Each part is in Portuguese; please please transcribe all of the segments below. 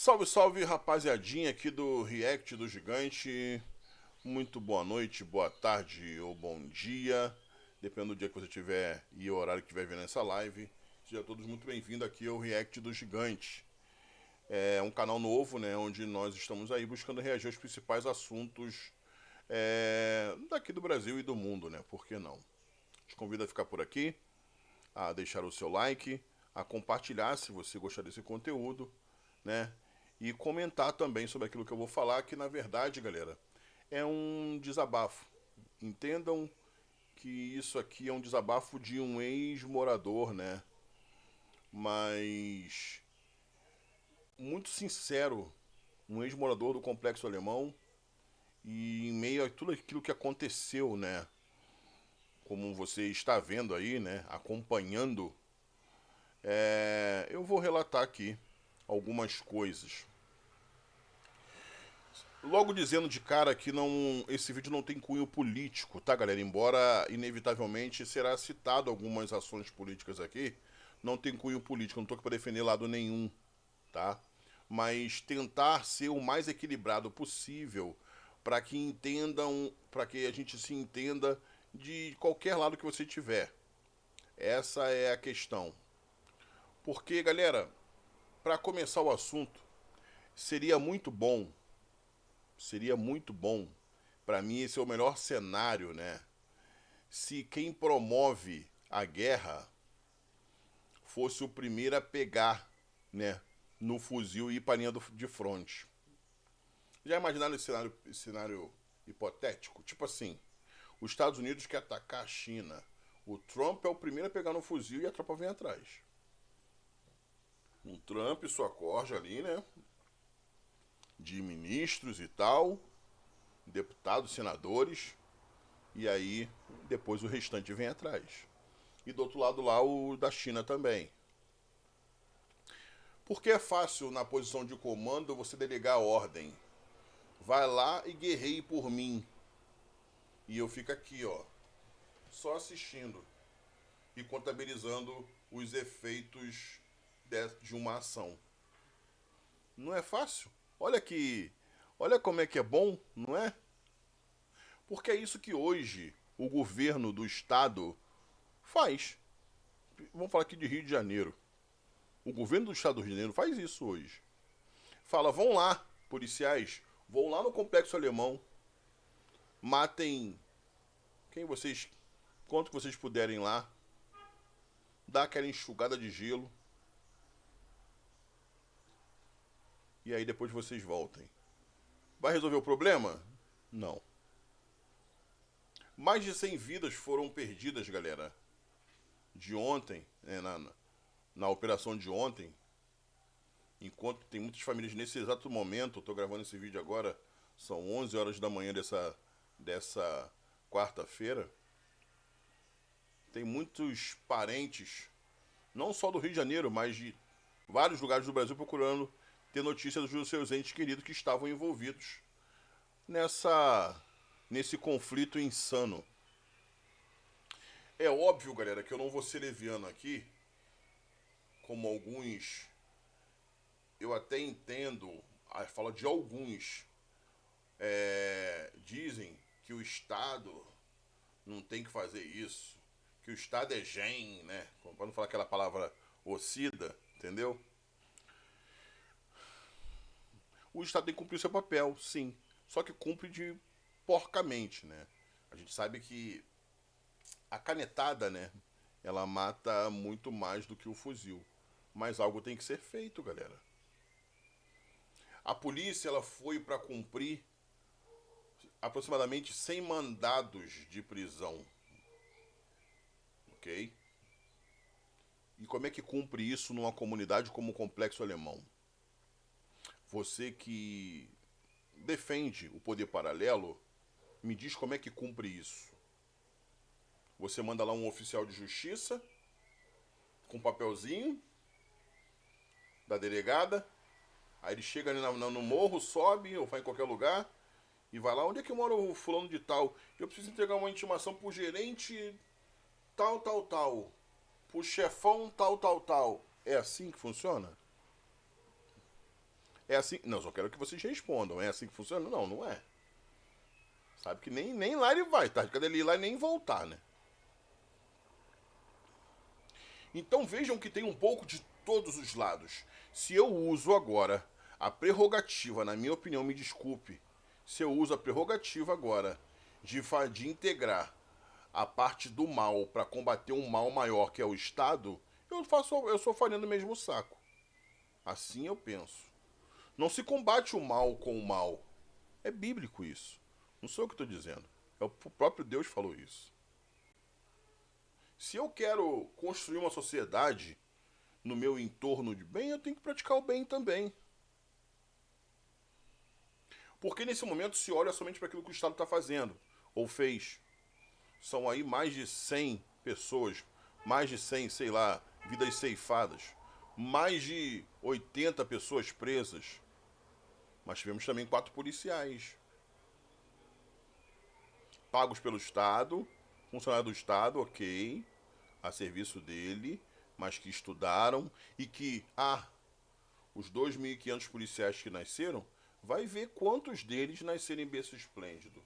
Salve, salve, rapaziadinha aqui do React do Gigante. Muito boa noite, boa tarde ou bom dia, dependendo do dia que você tiver e o horário que estiver vendo essa live. Sejam todos muito bem-vindos aqui ao React do Gigante. É um canal novo, né, onde nós estamos aí buscando reagir aos principais assuntos daqui do Brasil e do mundo, né? Por que não? Te convido a ficar por aqui, a deixar o seu like, a compartilhar se você gostar desse conteúdo, né? E comentar também sobre aquilo que eu vou falar, que na verdade, galera, é um desabafo. Entendam que isso aqui é um desabafo de um ex-morador, né? Mas muito sincero, um ex-morador do Complexo Alemão e em meio a tudo aquilo que aconteceu, né? Como você está vendo aí, né? Acompanhando, eu vou relatar aqui algumas coisas. Logo dizendo de cara que não, esse vídeo não tem cunho político, tá, galera? Embora inevitavelmente será citado algumas ações políticas aqui, não tem cunho político, não tô aqui para defender lado nenhum, tá? Mas tentar ser o mais equilibrado possível para que entendam, para que a gente se entenda de qualquer lado que você tiver. Essa é a questão. Porque, galera, para começar o assunto, seria muito bom, seria muito bom. Para mim, esse é o melhor cenário, né? Se quem promove a guerra fosse o primeiro a pegar, né, no fuzil e ir para a linha de fronte. Já imaginaram esse cenário hipotético? Tipo assim, os Estados Unidos quer atacar a China. O Trump é o primeiro a pegar no fuzil e a tropa vem atrás. Um Trump e sua corja ali, né? De ministros e tal, deputados, senadores, e aí depois o restante vem atrás. E do outro lado lá o da China também. Porque é fácil na posição de comando você delegar a ordem. Vai lá e guerreie por mim. E eu fico aqui, ó, só assistindo e contabilizando os efeitos de uma ação. Não é fácil? Olha como é que é bom, não é? Porque é isso que hoje o governo do estado faz. Vamos falar aqui de Rio de Janeiro. O governo do estado do Rio de Janeiro faz isso hoje. Fala, vão lá, policiais, vão lá no Complexo Alemão, matem quem vocês, quanto que vocês puderem lá, dá aquela enxugada de gelo e aí depois vocês voltem. Vai resolver o problema? Não. Mais de 100 vidas foram perdidas, galera, de ontem, né, na operação de ontem. Enquanto tem muitas famílias nesse exato momento, eu tô gravando esse vídeo agora, são 11 horas da manhã dessa quarta-feira. Tem muitos parentes, não só do Rio de Janeiro, mas de vários lugares do Brasil procurando ter notícias dos seus entes queridos que estavam envolvidos nesse conflito insano. É óbvio, galera, que eu não vou ser leviano aqui, como alguns, eu até entendo a fala de alguns, dizem que o Estado não tem que fazer isso, que o Estado é gen, né? Para não falar aquela palavra ocida, entendeu? O Estado tem que cumprir o seu papel, sim. Só que cumpre de porcamente, né? A gente sabe que a canetada, né? Ela mata muito mais do que o fuzil. Mas algo tem que ser feito, galera. A polícia ela foi para cumprir aproximadamente 100 mandados de prisão, ok? E como é que cumpre isso numa comunidade como o Complexo Alemão? Você que defende o poder paralelo, me diz como é que cumpre isso. Você manda lá um oficial de justiça com um papelzinho da delegada, aí ele chega ali no morro, sobe ou vai em qualquer lugar e vai lá, onde é que mora o fulano de tal? Eu preciso entregar uma intimação pro gerente tal, tal, tal, pro chefão tal, tal, tal. É assim que funciona? É assim. Não, só quero que vocês respondam. É assim que funciona? Não, não é. Sabe que nem lá ele vai, tá? Cadê ele ir lá e nem voltar, né? Então vejam que tem um pouco de todos os lados. Se eu uso agora a prerrogativa, na minha opinião, me desculpe, se eu uso a prerrogativa agora de integrar a parte do mal para combater um mal maior que é o Estado, eu sou farinha do mesmo saco. Assim eu penso. Não se combate o mal com o mal. É bíblico isso. Não sou eu que estou dizendo. É o próprio Deus falou isso. Se eu quero construir uma sociedade no meu entorno de bem, eu tenho que praticar o bem também. Porque nesse momento se olha somente para aquilo que o Estado está fazendo, ou fez. São aí mais de 100 pessoas, mais de 100, sei lá, vidas ceifadas, mais de 80 pessoas presas. Mas tivemos também 4 policiais, pagos pelo Estado, funcionário do Estado, ok, a serviço dele, mas que estudaram e que, os 2.500 policiais que nasceram, vai ver quantos deles nasceram em berço esplêndido.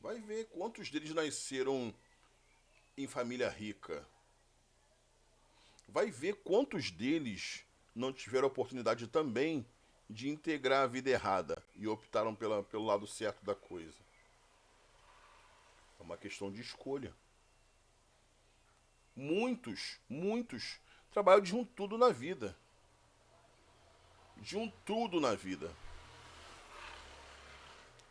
Vai ver quantos deles nasceram em família rica. Vai ver quantos deles não tiveram a oportunidade também de integrar a vida errada e optaram pelo lado certo da coisa. É uma questão de escolha. Muitos trabalham de um tudo na vida. De um tudo na vida.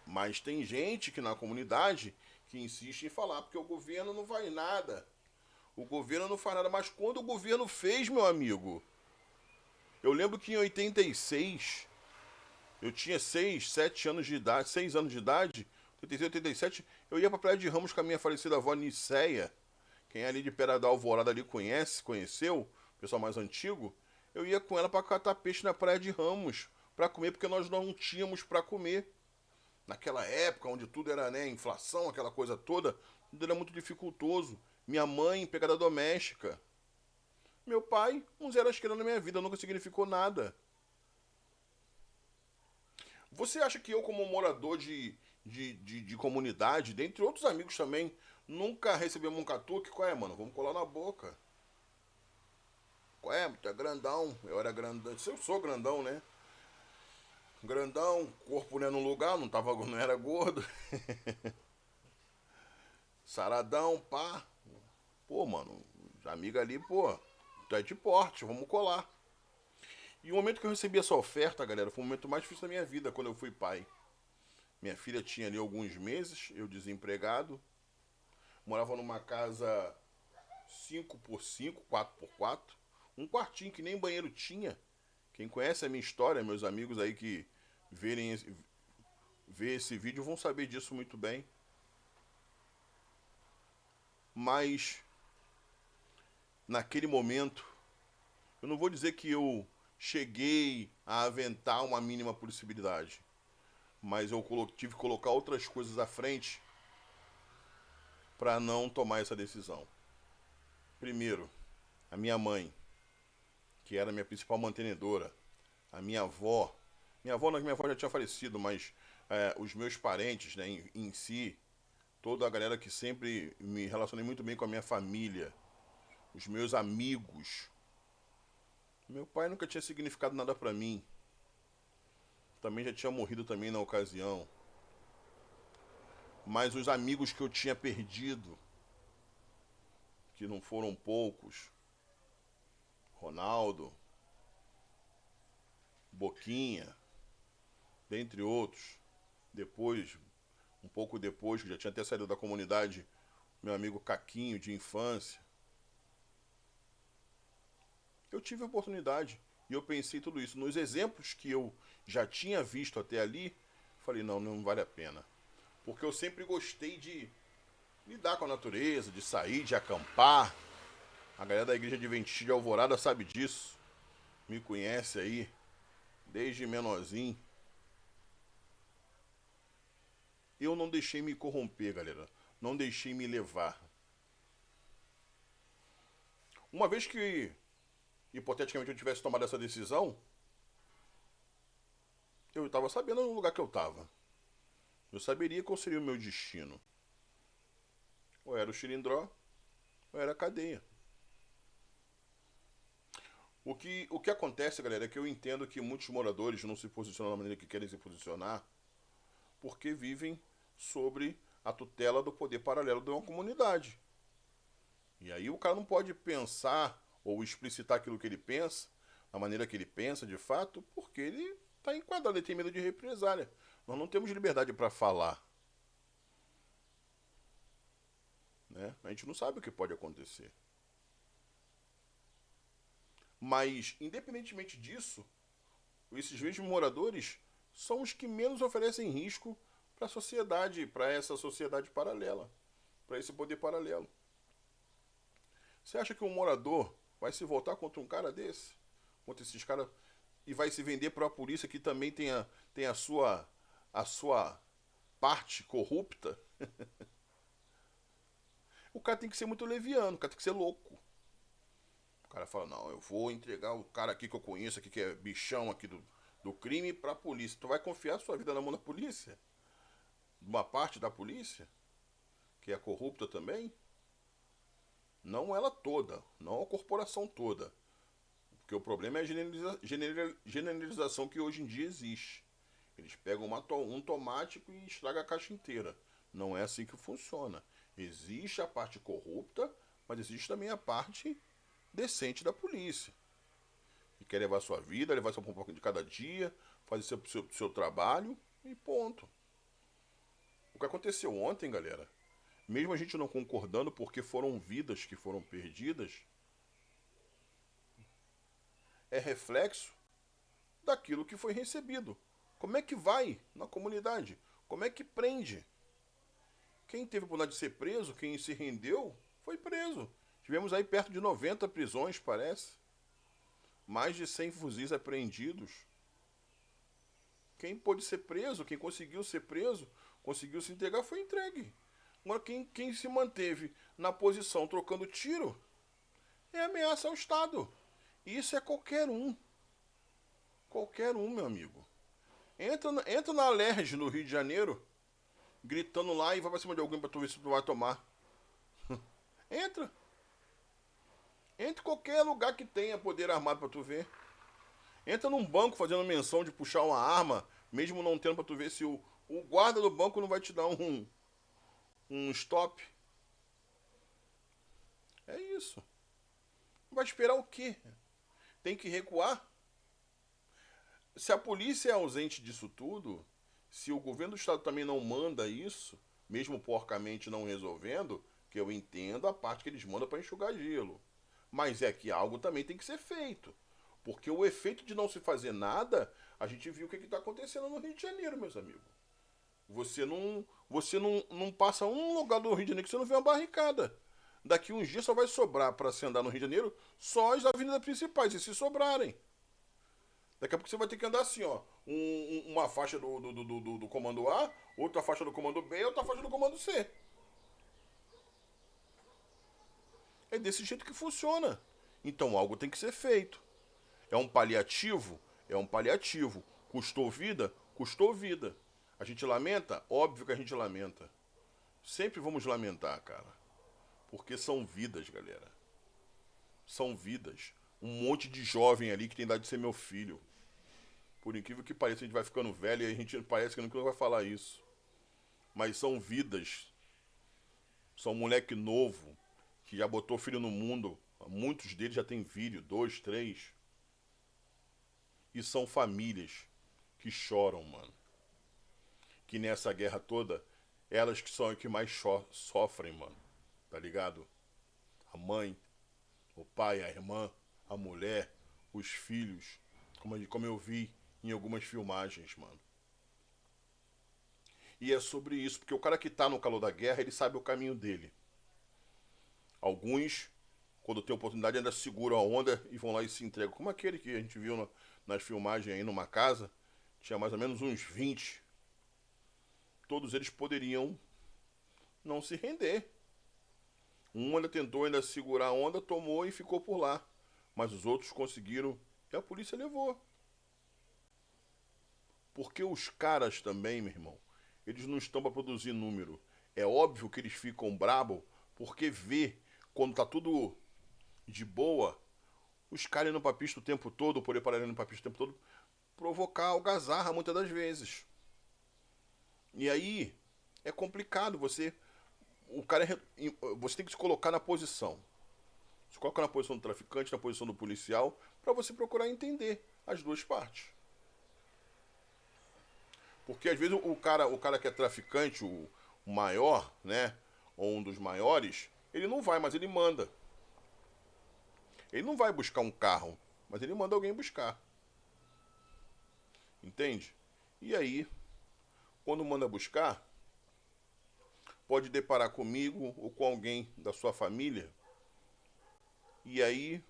Mas tem gente que na comunidade que insiste em falar, porque o governo não faz nada. O governo não faz nada. Mas quando o governo fez, meu amigo? Eu lembro que em 86, eu tinha 6, 7 anos de idade, 6 anos de idade, 86, 87, eu ia pra Praia de Ramos com a minha falecida avó Niceia. Quem é ali de Pera da Alvorada ali conheceu, pessoal mais antigo. Eu ia com ela pra catar peixe na Praia de Ramos, pra comer, porque nós não tínhamos pra comer. Naquela época, onde tudo era, né, inflação, aquela coisa toda, tudo era muito dificultoso. Minha mãe, empregada doméstica. Meu pai, um zero à esquerda na minha vida, nunca significou nada. Você acha que eu, como morador de comunidade, dentre outros amigos também, nunca recebemos um catuque? Qual é, mano? Vamos colar na boca. Qual é? Tu é grandão. Eu era grandão. Eu sou grandão, né? Grandão, corpo né, no lugar, não era gordo. Saradão, pá. Pô, mano, amiga ali, pô, tu é de porte, vamos colar. E o momento que eu recebi essa oferta, galera, foi o momento mais difícil da minha vida, quando eu fui pai. Minha filha tinha ali alguns meses, eu desempregado. Morava numa casa 5x5, 4x4. Um quartinho que nem banheiro tinha. Quem conhece a minha história, meus amigos aí que verem ver esse vídeo vão saber disso muito bem. Mas naquele momento, eu não vou dizer que eu cheguei a aventar uma mínima possibilidade, mas eu tive que colocar outras coisas à frente para não tomar essa decisão. Primeiro, a minha mãe, que era a minha principal mantenedora, a minha avó. Minha avó já tinha falecido, mas os meus parentes, né, em si, toda a galera que sempre me relacionei muito bem com a minha família, os meus amigos. Meu pai nunca tinha significado nada pra mim. Também já tinha morrido também na ocasião. Mas os amigos que eu tinha perdido, que não foram poucos, Ronaldo, Boquinha, dentre outros. Depois, um pouco depois, que já tinha até saído da comunidade, meu amigo Caquinho de infância. Eu tive a oportunidade e eu pensei tudo isso. Nos exemplos que eu já tinha visto até ali, falei, não, não vale a pena. Porque eu sempre gostei de lidar com a natureza, de sair, de acampar. A galera da igreja Adventista de Alvorada sabe disso. Me conhece aí, desde menorzinho. Eu não deixei me corromper, galera. Não deixei me levar. Uma vez que, hipoteticamente, eu tivesse tomado essa decisão, Eu estava sabendo no lugar que eu estava. Eu saberia qual seria o meu destino. Ou era o Xilindró, ou era a cadeia. O que acontece, galera, é que eu entendo que muitos moradores não se posicionam da maneira que querem se posicionar porque vivem sobre a tutela do poder paralelo de uma comunidade. E aí o cara não pode pensar ou explicitar aquilo que ele pensa, da maneira que ele pensa de fato, porque ele está enquadrado, ele tem medo de represália. Nós não temos liberdade para falar. Né? A gente não sabe o que pode acontecer. Mas, independentemente disso, esses mesmos moradores são os que menos oferecem risco para a sociedade, para essa sociedade paralela, para esse poder paralelo. Você acha que um morador vai se voltar contra um cara desse? Contra esses caras e vai se vender para a polícia que também tem a sua parte corrupta? O cara tem que ser muito leviano, o cara tem que ser louco. O cara fala, não, eu vou entregar o cara aqui que eu conheço, aqui que é bichão aqui do crime, pra polícia. Tu vai confiar sua vida na mão da polícia? Uma parte da polícia? Que é corrupta também? Não ela toda, não a corporação toda. Porque o problema é a generalização que hoje em dia existe. Eles pegam um tomate e estragam a caixa inteira. Não é assim que funciona. Existe a parte corrupta, mas existe também a parte decente da polícia. Que quer levar sua vida, levar seu pouco de cada dia, fazer seu trabalho e ponto. O que aconteceu ontem, galera, mesmo a gente não concordando porque foram vidas que foram perdidas, é reflexo daquilo que foi recebido. Como é que vai na comunidade? Como é que prende? Quem teve a oportunidade de ser preso, quem se rendeu, foi preso. Tivemos aí perto de 90 prisões, parece. Mais de 100 fuzis apreendidos. Quem pôde ser preso, quem conseguiu ser preso, conseguiu se entregar, foi entregue. Agora, quem se manteve na posição trocando tiro, é ameaça ao Estado. E isso é qualquer um. Qualquer um, meu amigo. Entra na Alerj, no Rio de Janeiro, gritando lá e vai pra cima de alguém pra tu ver se tu vai tomar. Entra. Entra em qualquer lugar que tenha poder armado pra tu ver. Entra num banco fazendo menção de puxar uma arma, mesmo não tendo pra tu ver se o guarda do banco não vai te dar um stop. É isso. Vai esperar o quê? Tem que recuar? Se a polícia é ausente disso tudo, se o governo do estado também não manda isso, mesmo porcamente não resolvendo, que eu entendo a parte que eles mandam para enxugar gelo. Mas é que algo também tem que ser feito. Porque o efeito de não se fazer nada, a gente viu o que está acontecendo no Rio de Janeiro, meus amigos. Você não passa um lugar do Rio de Janeiro que você não vê uma barricada. Daqui uns dias só vai sobrar para se andar no Rio de Janeiro só as avenidas principais, e se sobrarem. Daqui a pouco você vai ter que andar assim, ó. Uma faixa do comando A, outra faixa do comando B e outra faixa do comando C. É desse jeito que funciona. Então algo tem que ser feito. É um paliativo? É um paliativo. Custou vida? Custou vida. A gente lamenta? Óbvio que a gente lamenta. Sempre vamos lamentar, cara. Porque são vidas, galera. São vidas. Um monte de jovem ali que tem idade de ser meu filho. Por incrível que pareça, a gente vai ficando velho e a gente parece que nunca vai falar isso. Mas são vidas. São moleque novo que já botou filho no mundo. Muitos deles já têm filho, 2, 3. E são famílias que choram, mano. Que nessa guerra toda, elas que são as que mais sofrem, mano. Tá ligado? A mãe, o pai, a irmã, a mulher, os filhos. Como eu vi em algumas filmagens, mano. E é sobre isso, porque o cara que tá no calor da guerra, ele sabe o caminho dele. Alguns, quando tem oportunidade, ainda seguram a onda e vão lá e se entregam. Como aquele que a gente viu nas filmagens aí numa casa, tinha mais ou menos uns 20. Todos eles poderiam não se render. Um ainda tentou ainda segurar a onda, tomou e ficou por lá. Mas os outros conseguiram e a polícia levou. Porque os caras também, meu irmão, eles não estão para produzir número. É óbvio que eles ficam brabo porque vê quando tá tudo de boa, os caras indo pra pista o tempo todo, o poder paralelo indo pra pista o tempo todo, provocar algazarra muitas das vezes. E aí é complicado você. O cara você tem que se colocar na posição. Se coloca na posição do traficante, na posição do policial, para você procurar entender as duas partes. Porque às vezes o cara que é traficante, o maior, né? Ou um dos maiores, ele não vai, mas ele manda. Ele não vai buscar um carro, mas ele manda alguém buscar. Entende? E aí, quando manda buscar, pode deparar comigo ou com alguém da sua família. E aí,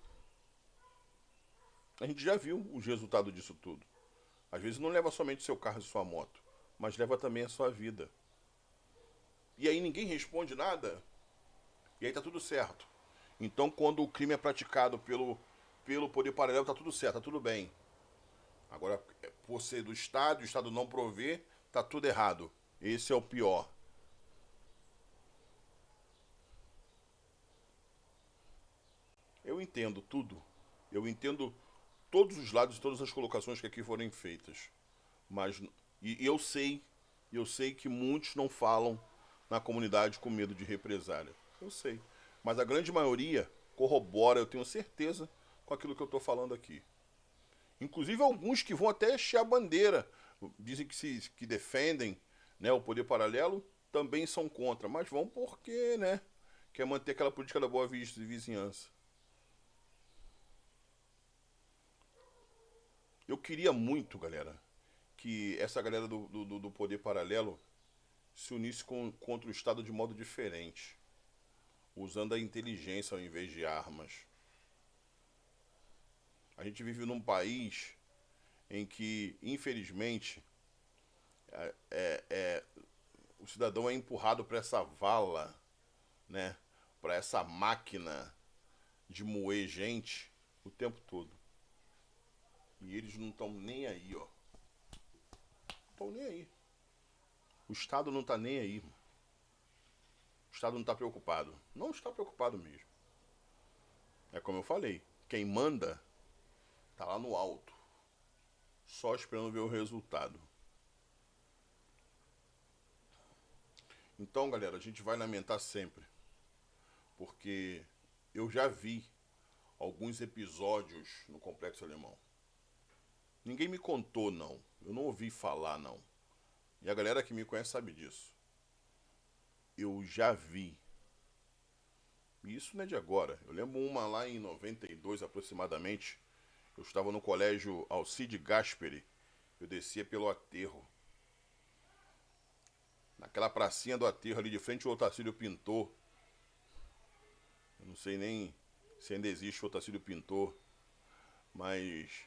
a gente já viu os resultados disso tudo. Às vezes não leva somente seu carro e sua moto, mas leva também a sua vida. E aí ninguém responde nada, e aí tá tudo certo. Então, quando o crime é praticado pelo poder paralelo, tá tudo certo, tá tudo bem. Agora, por ser do Estado, o Estado não prover, tá tudo errado. Esse é o pior. Eu entendo tudo. Eu entendo todos os lados e todas as colocações que aqui foram feitas. Mas e eu sei que muitos não falam na comunidade com medo de represália. Eu sei. Mas a grande maioria corrobora, eu tenho certeza, com aquilo que eu estou falando aqui. Inclusive alguns que vão até encher a bandeira, dizem que defendem, né, o poder paralelo, também são contra, mas vão porque, né, quer manter aquela política da boa vizinhança. Eu queria muito, galera, que essa galera do poder paralelo se unisse contra o Estado de modo diferente, usando a inteligência ao invés de armas. A gente vive num país em que, infelizmente, o cidadão é empurrado para essa vala, né? Para essa máquina de moer gente o tempo todo. E eles não estão nem aí, ó. Não estão nem aí. O Estado não está nem aí. O Estado não está preocupado. Não está preocupado mesmo. É como eu falei. Quem manda tá lá no alto. Só esperando ver o resultado. Então, galera, a gente vai lamentar sempre. Porque eu já vi alguns episódios no Complexo Alemão. Ninguém me contou, não. Eu não ouvi falar, não. E a galera que me conhece sabe disso. Eu já vi. E isso não é de agora. Eu lembro uma lá em 92 aproximadamente. Eu estava no colégio Alcide Gasperi. Eu descia pelo aterro. Naquela pracinha do aterro ali de frente ao Otacílio Pintor. Eu não sei nem se ainda existe o Otacílio Pintor. Mas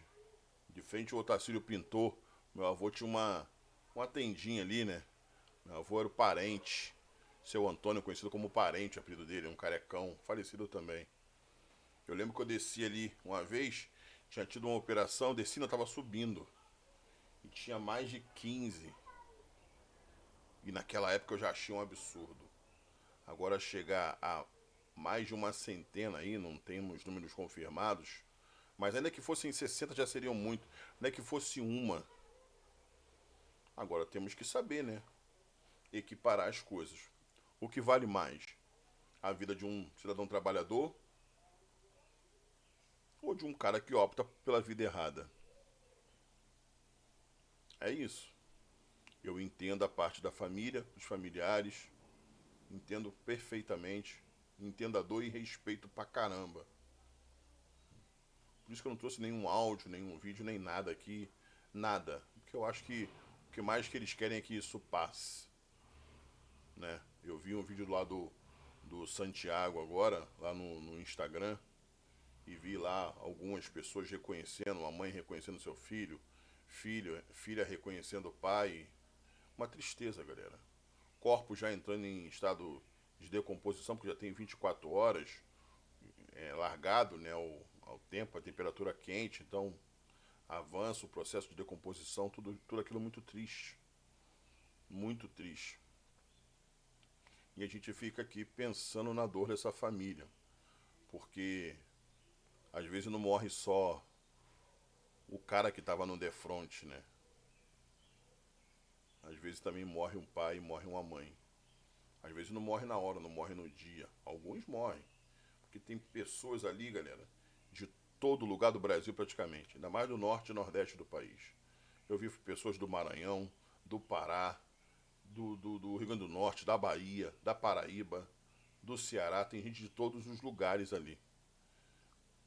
de frente ao Otacílio Pintor, meu avô tinha uma tendinha ali, né? Meu avô era o parente. Seu Antônio, conhecido como parente, o apelido dele, um carecão, falecido também. Eu lembro que eu desci ali uma vez, tinha tido uma operação, desci e eu tava subindo. E tinha mais de 15. E naquela época eu já achei um absurdo. Agora chegar a mais de uma centena aí, não temos números confirmados, mas ainda que fossem 60 já seriam muito. Ainda que fosse uma. Agora temos que saber, né? Equiparar as coisas. O que vale mais? A vida de um cidadão trabalhador ou de um cara que opta pela vida errada? É isso. Eu entendo a parte da família, dos familiares, entendo perfeitamente, entendo a dor e respeito pra caramba. Por isso que eu não trouxe nenhum áudio, nenhum vídeo, nem nada aqui, nada. Porque eu acho que o que mais que eles querem é que isso passe, né? Eu vi um vídeo lá do Santiago agora, lá no Instagram, e vi lá algumas pessoas reconhecendo, uma mãe reconhecendo seu filha reconhecendo o pai. Uma tristeza, galera. Corpo já entrando em estado de decomposição, porque já tem 24 horas, largado, né, ao tempo, a temperatura quente, então avança, o processo de decomposição, tudo aquilo muito triste. Muito triste. E a gente fica aqui pensando na dor dessa família. Porque às vezes não morre só o cara que estava no defronte, né? Às vezes também morre um pai e morre uma mãe. Às vezes não morre na hora, não morre no dia. Alguns morrem. Porque tem pessoas ali, galera, de todo lugar do Brasil praticamente. Ainda mais do norte e nordeste do país. Eu vi pessoas do Maranhão, do Pará, do Rio Grande do Norte, da Bahia, da Paraíba, do Ceará. Tem gente de todos os lugares ali.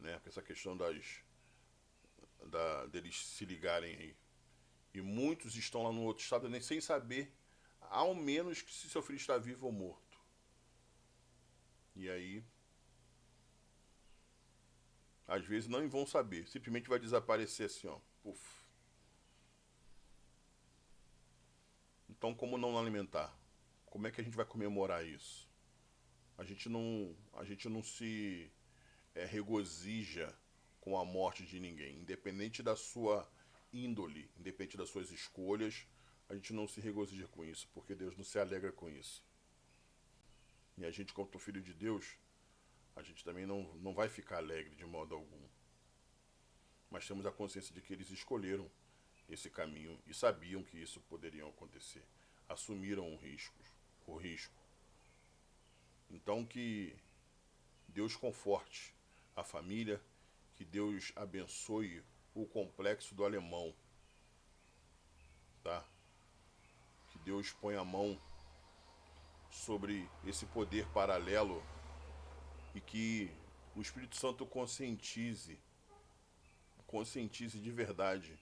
Né? Com essa questão deles se ligarem aí. E muitos estão lá no outro estado nem sem saber, ao menos, que se seu filho está vivo ou morto. E aí, às vezes não vão saber, simplesmente vai desaparecer assim, ó. Puf. Então, como não alimentar? Como é que a gente vai comemorar isso? A gente não se regozija com a morte de ninguém, independente da sua índole, independente das suas escolhas, a gente não se regozija com isso, porque Deus não se alegra com isso. E a gente, como filho de Deus, a gente também não vai ficar alegre de modo algum. Mas temos a consciência de que eles escolheram esse caminho e sabiam que isso poderia acontecer. Assumiram o risco. Então que Deus conforte a família, que Deus abençoe o complexo do alemão, tá? Que Deus ponha a mão sobre esse poder paralelo e que o Espírito Santo conscientize de verdade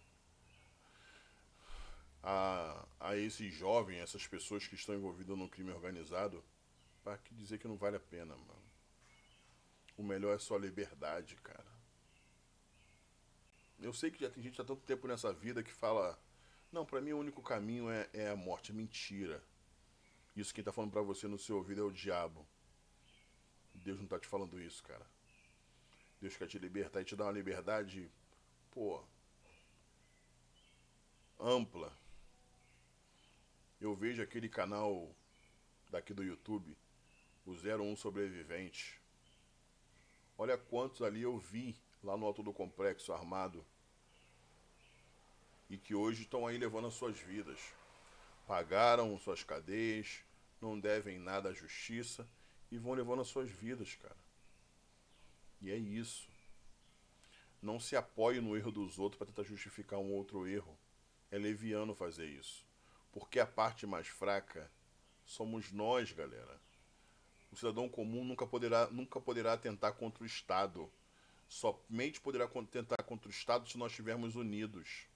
a esses jovens, essas pessoas que estão envolvidas no crime organizado, para dizer que não vale a pena, mano. O melhor é só a liberdade, cara. Eu sei que já tem gente há tanto tempo nessa vida que fala: não, pra mim o único caminho é a morte. É mentira. Isso quem tá falando pra você no seu ouvido é o diabo. Deus não tá te falando isso, cara. Deus quer te libertar e te dar uma liberdade, pô, ampla. Eu vejo aquele canal daqui do YouTube, o 01 Sobrevivente. Olha quantos ali eu vi lá no alto do complexo armado e que hoje estão aí levando as suas vidas. Pagaram suas cadeias, não devem nada à justiça e vão levando as suas vidas, cara. E é isso. Não se apoie no erro dos outros para tentar justificar um outro erro. É leviano fazer isso. Porque a parte mais fraca somos nós, galera. O cidadão comum nunca poderá atentar contra o Estado. Somente poderá atentar contra o Estado se nós estivermos unidos.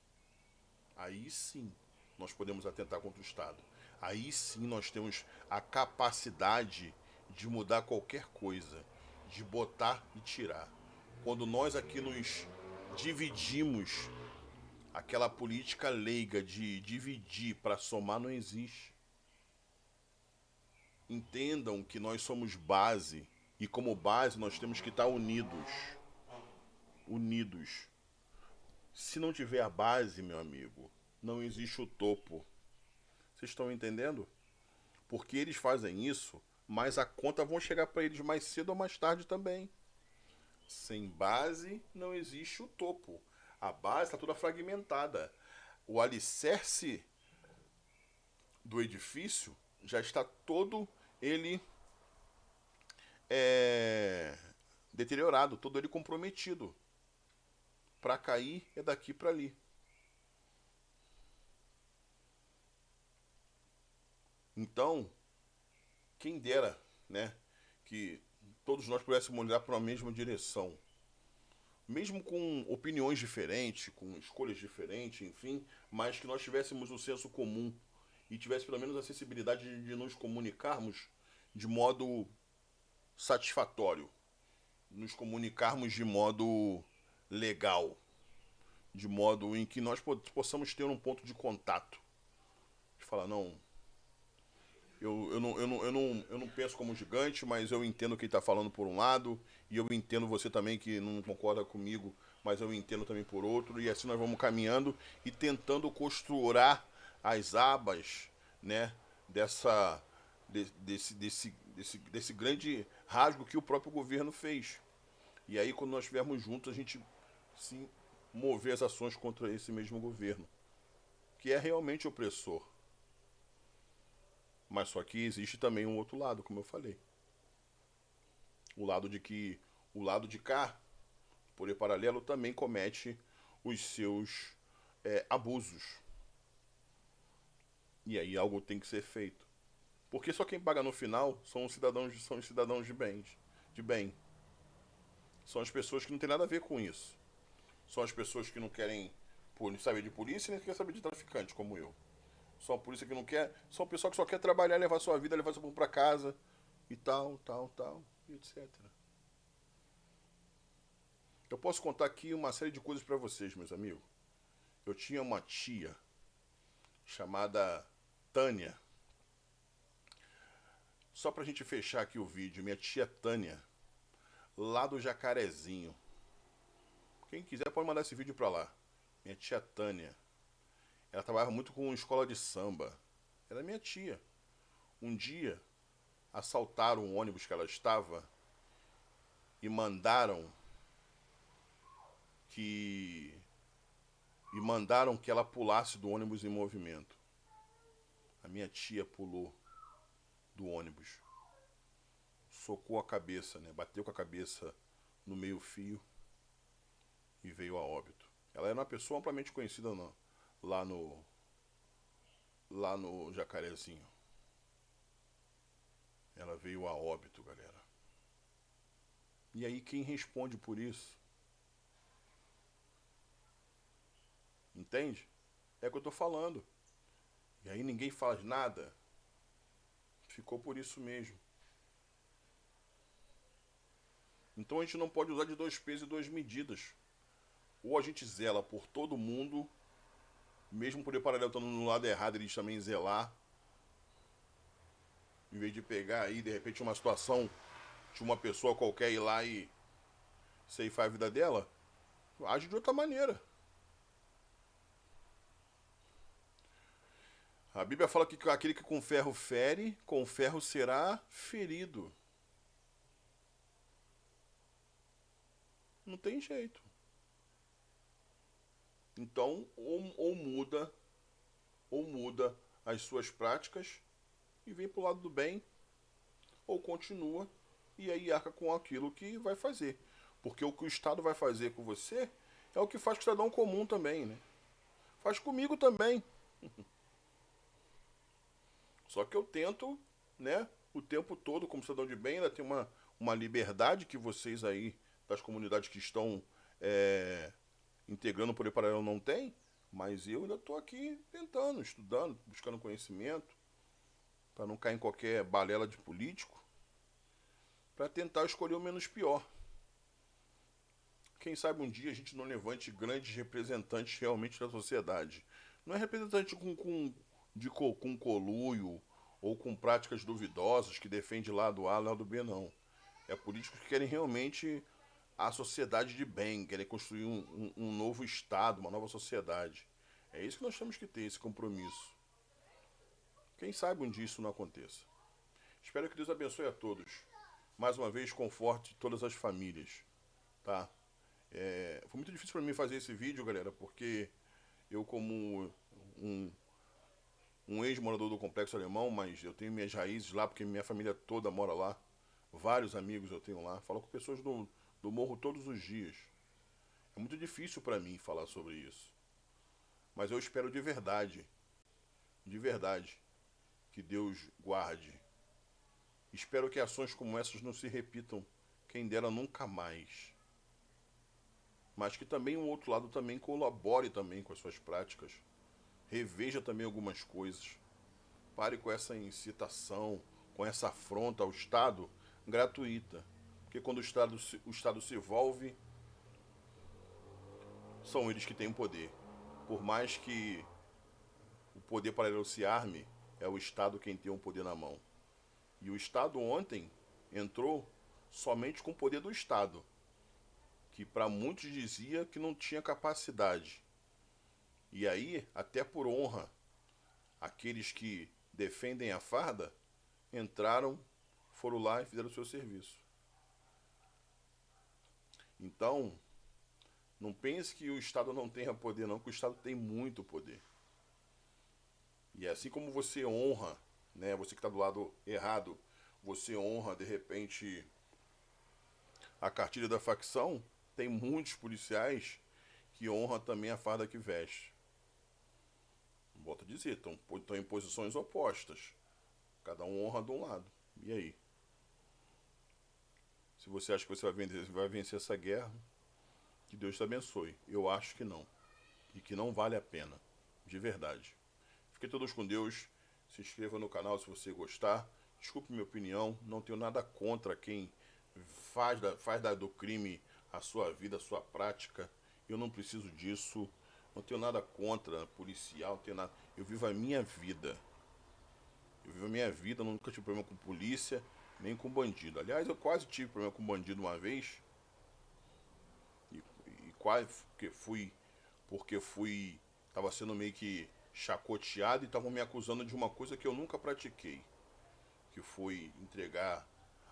Aí sim nós podemos atentar contra o Estado. Aí sim nós temos a capacidade de mudar qualquer coisa, de botar e tirar. Quando nós aqui nos dividimos, aquela política leiga de dividir para somar não existe. Entendam que nós somos base e como base nós temos que estar unidos. Unidos. Se não tiver a base, meu amigo, não existe o topo. Vocês estão entendendo? Porque eles fazem isso, mas a conta vão chegar para eles mais cedo ou mais tarde também. Sem base não existe o topo. A base está toda fragmentada. O alicerce do edifício já está todo ele deteriorado, todo ele comprometido. Para cair é daqui para ali. Então, quem dera, né, que todos nós pudéssemos olhar para a mesma direção. Mesmo com opiniões diferentes, com escolhas diferentes, enfim, mas que nós tivéssemos um senso comum e tivesse pelo menos a sensibilidade de nos comunicarmos de modo satisfatório, nos comunicarmos de modo legal, de modo em que nós possamos ter um ponto de contato. De falar, não, eu não penso como um gigante, mas eu entendo quem está falando por um lado, e eu entendo você também que não concorda comigo mas eu entendo também por outro, e assim nós vamos caminhando e tentando costurar as abas, né, dessa, desse grande rasgo que o próprio governo fez. E aí, quando nós estivermos juntos, a gente sim mover as ações contra esse mesmo governo, que é realmente opressor. Mas só que existe também um outro lado, como eu falei. O lado de que o lado de cá, por ir paralelo, também comete os seus abusos. E aí algo tem que ser feito. Porque só quem paga no final são os cidadãos de bem. São as pessoas que não têm nada a ver com isso. São as pessoas que não querem saber de polícia nem querem saber de traficante, como eu. São a polícia que não quer. São o pessoal que só quer trabalhar, levar sua vida, levar seu povo pra casa e tal, e etc. Eu posso contar aqui uma série de coisas pra vocês, meus amigos. Eu tinha uma tia chamada Tânia. Só pra gente fechar aqui o vídeo, minha tia Tânia, lá do Jacarezinho. Quem quiser pode mandar esse vídeo pra lá. Minha tia Tânia. Ela trabalhava muito com escola de samba. Era minha tia. Um dia, assaltaram o ônibus que ela estava e que mandaram que ela pulasse do ônibus em movimento. A minha tia pulou do ônibus, socou a cabeça, né? Bateu com a cabeça no meio-fio e veio a óbito. Ela era uma pessoa amplamente conhecida lá no Jacarezinho. Ela veio a óbito, galera. E aí quem responde por isso? Entende? É o que eu tô falando. E aí ninguém faz nada. Ficou por isso mesmo. Então a gente não pode usar de dois pesos e duas medidas. Ou a gente zela por todo mundo, mesmo por o paralelo estando no lado errado, eles também zelar. Em vez de pegar aí, de repente, uma situação de uma pessoa qualquer ir lá e ceifar a vida dela, age de outra maneira. A Bíblia fala que aquele que com ferro fere, com ferro será ferido. Não tem jeito. Então, ou muda as suas práticas e vem pro lado do bem, ou continua e aí arca com aquilo que vai fazer. Porque o que o Estado vai fazer com você é o que faz com o cidadão comum também, né? Faz comigo também. Só que eu tento, né, o tempo todo, como cidadão de bem, ainda tem uma liberdade que vocês aí, das comunidades que estão integrando o poder paralelo, não tem, mas eu ainda estou aqui tentando, estudando, buscando conhecimento, para não cair em qualquer balela de político, para tentar escolher o menos pior. Quem sabe um dia a gente não levante grandes representantes realmente da sociedade. Não é representante com conluio ou com práticas duvidosas que defende lado A, lado B, não. É políticos que querem realmente a sociedade de bem, querem construir um novo Estado, uma nova sociedade. É isso que nós temos que ter, esse compromisso. Quem sabe um dia isso não aconteça. Espero que Deus abençoe a todos. Mais uma vez, conforte todas as famílias. Tá? Foi muito difícil para mim fazer esse vídeo, galera, porque eu, como um ex-morador do Complexo Alemão, mas eu tenho minhas raízes lá, porque minha família toda mora lá. Vários amigos eu tenho lá. Falo com pessoas do morro todos os dias. É muito difícil para mim falar sobre isso. Mas eu espero de verdade, que Deus guarde. Espero que ações como essas não se repitam, quem dera nunca mais. Mas que também o outro lado também colabore também com as suas práticas. Reveja também algumas coisas. Pare com essa incitação, com essa afronta ao Estado gratuita. Porque quando o Estado se envolve, são eles que têm o poder. Por mais que o poder paralelo se arme, é o Estado quem tem o poder na mão. E o Estado ontem entrou somente com o poder do Estado. que para muitos dizia que não tinha capacidade. E aí, até por honra, aqueles que defendem a farda entraram, foram lá e fizeram o seu serviço. Então, não pense que o Estado não tenha poder, não, que o Estado tem muito poder. E assim como você honra, né, você que está do lado errado, você honra de repente a cartilha da facção, tem muitos policiais que honram também a farda que veste. Volto a dizer, estão em posições opostas. Cada um honra de um lado. E aí? Se você acha que você vai vencer essa guerra, que Deus te abençoe. Eu acho que não. E que não vale a pena. De verdade. Fiquem todos com Deus. Se inscreva no canal se você gostar. Desculpe minha opinião. Não tenho nada contra quem do crime a sua vida, a sua prática. Eu não preciso disso. Não tenho nada contra policial. Não tenho nada. Eu vivo a minha vida. Eu vivo a minha vida. Nunca tive problema com polícia, nem com bandido. Aliás, eu quase tive problema com bandido uma vez. E quase porque fui estava sendo meio que chacoteado e estavam me acusando de uma coisa que eu nunca pratiquei, que foi entregar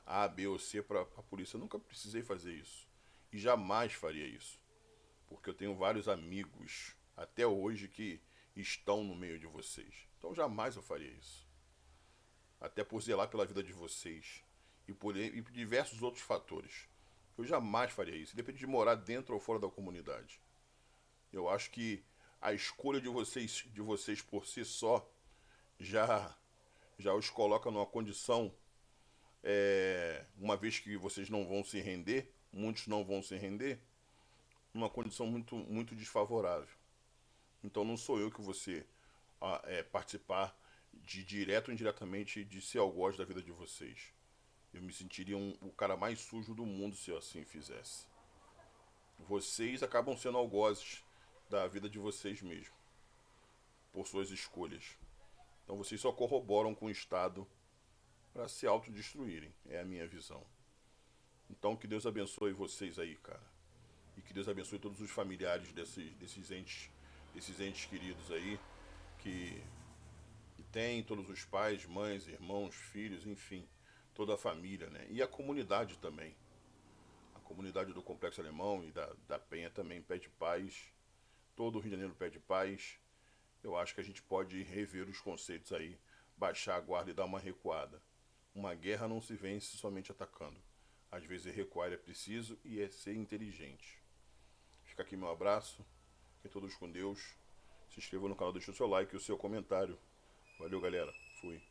A, B ou C para a polícia. Eu nunca precisei fazer isso e jamais faria isso, porque eu tenho vários amigos até hoje que estão no meio de vocês. Então jamais eu faria isso, até por zelar pela vida de vocês e por diversos outros fatores. Eu jamais faria isso, independente de morar dentro ou fora da comunidade. Eu acho que a escolha de vocês por si só já já os coloca numa condição, uma vez que vocês não vão se render, muitos não vão se render, numa condição muito muito desfavorável. Então não sou eu que você participar de direto ou indiretamente de ser algoz da vida de vocês. Eu me sentiria o cara mais sujo do mundo se eu assim fizesse. Vocês acabam sendo algozes da vida de vocês mesmos, por suas escolhas. Então vocês só corroboram com o Estado para se autodestruírem. É a minha visão. Então que Deus abençoe vocês aí, cara. E que Deus abençoe todos os familiares desses entes queridos aí, que, que tem todos os pais, mães, irmãos, filhos, enfim, toda a família, né? E a comunidade também. A comunidade do Complexo Alemão e da Penha também pede paz. Todo o Rio de Janeiro pede paz. Eu acho que a gente pode rever os conceitos aí, baixar a guarda e dar uma recuada. Uma guerra não se vence somente atacando. Às vezes recuar é preciso e é ser inteligente. Fica aqui meu abraço. Fiquem todos com Deus. Se inscreva no canal, deixe o seu like e o seu comentário. Valeu, galera. Fui.